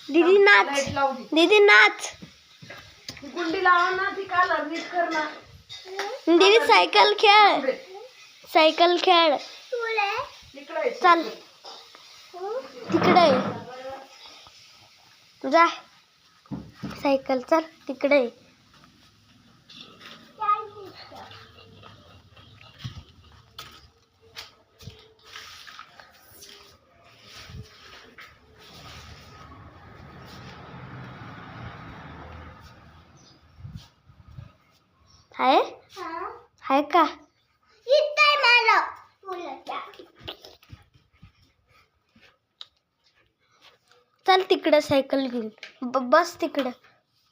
दीदी नाच, लाईट लावू दे. दीदी नाच. ती गुंडी लावा ना, ती कलर नीट कर ना. दीदी सायकल खेळ, सायकल खेळ. इकडे ये. चल तिकडे जा, सायकल चल तिकडे. हाय हाय का? चल तिकडे सायकल घेऊन बस, तिकडे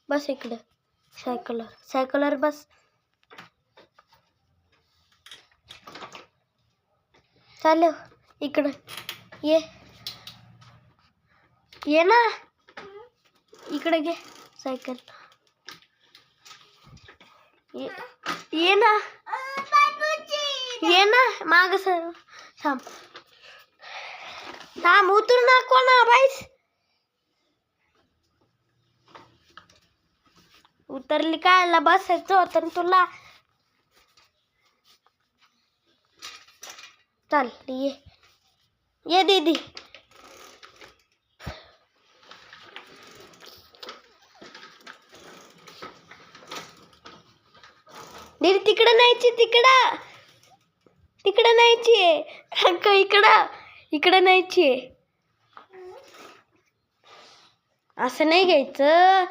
बस, इकडे सायकलवर, सायकलवर बस. चालव इकडे ये, ये ना इकडे घे सायकल. ये ना, ये ना माग सर. थांब थांब, उतरू नको ना बाईस. उतरली काय बसायचं होतं ना तुला. चल ये, ये दीदी. दीदी तिकडे न्यायची, तिकडं तिकडं न्यायची अक्का, इकडं इकडं न्यायची. असं नाही घ्यायचं,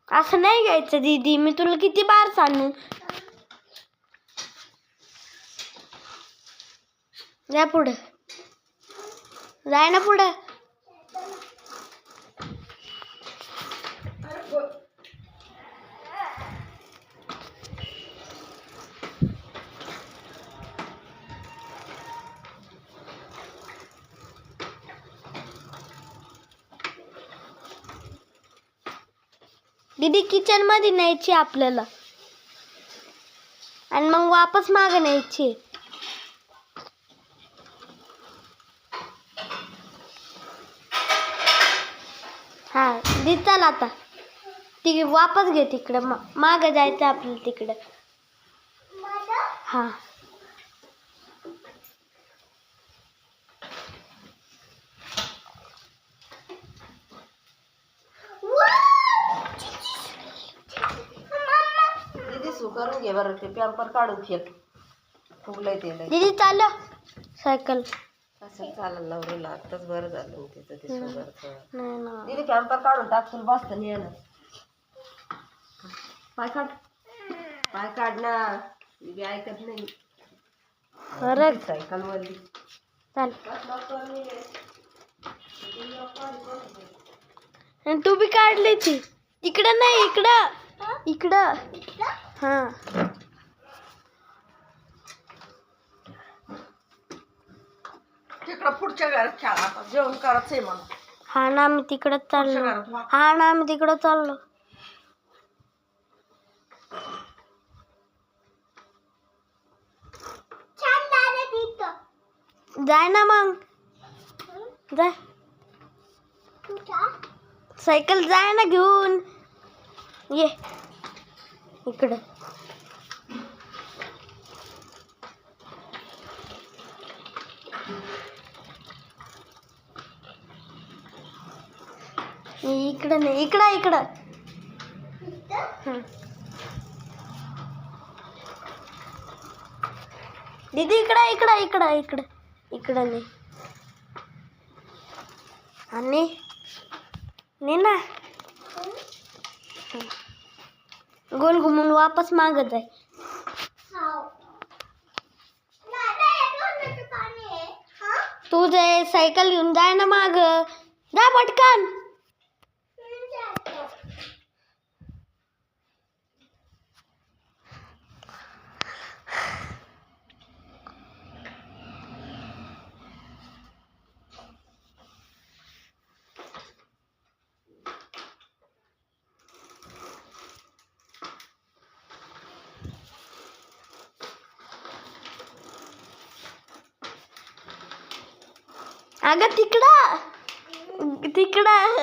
असं नाही घ्यायचं दीदी. मी तुला किती बार सांगू. जा पुढं, जाय ना पुढं. दीदी किचन मध्ये न्यायची आपल्याला आणि मग वापस मागे न्यायची. हा दीदी चल आता, ती वापस घे तिकडे. मागे जायचं आपल्याला तिकडे. हा करून घे बरं, ते पेपर काढून फेक. फुगलंय ते लय. दीदी चाल सायकल. असं चालायला लावलेलं आताच बरं झालं तिचं ते शुगरचं. नाही ना दीदी कॅम्पर काढून टाक, तुला बसता नाही येणार. पाय काढ, पाय काढ ना. दीदी ऐकत नाही. अरे सायकल वरली चल. आणि तू बी काढली ती. इकडं नाही, इकडं इकडं. हा तिकडं पुढच्या घरात खेळा, आता जेवण करायचंय मला. हा ना, मी तिकडं चाललो. हा ना, मी तिकडं चाललो. जाय ना मग, जाय सायकल, जाय ना घेऊन ये इकडं. इकडं नाही, इकडं इकडं. दीदी इकडं इकडं इकडं इकडं इकडं नाही. आणि नाही ना, गोल घुमून वापस मागत आहे. तू जे सायकल घेऊन जाय ना माग, जा पटकन. अगं तिकडं तिकडं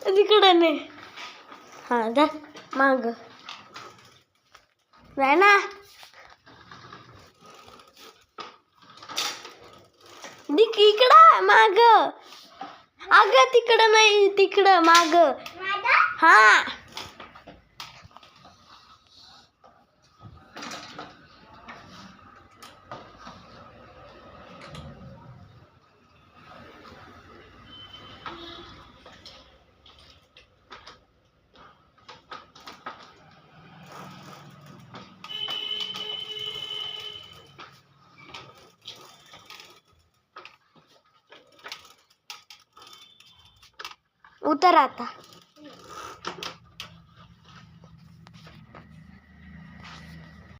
तिकडं नाही. हा जा माग जाय ना. इकडं माग. अगं तिकडं नाही, तिकडं माग. हा उतर आता.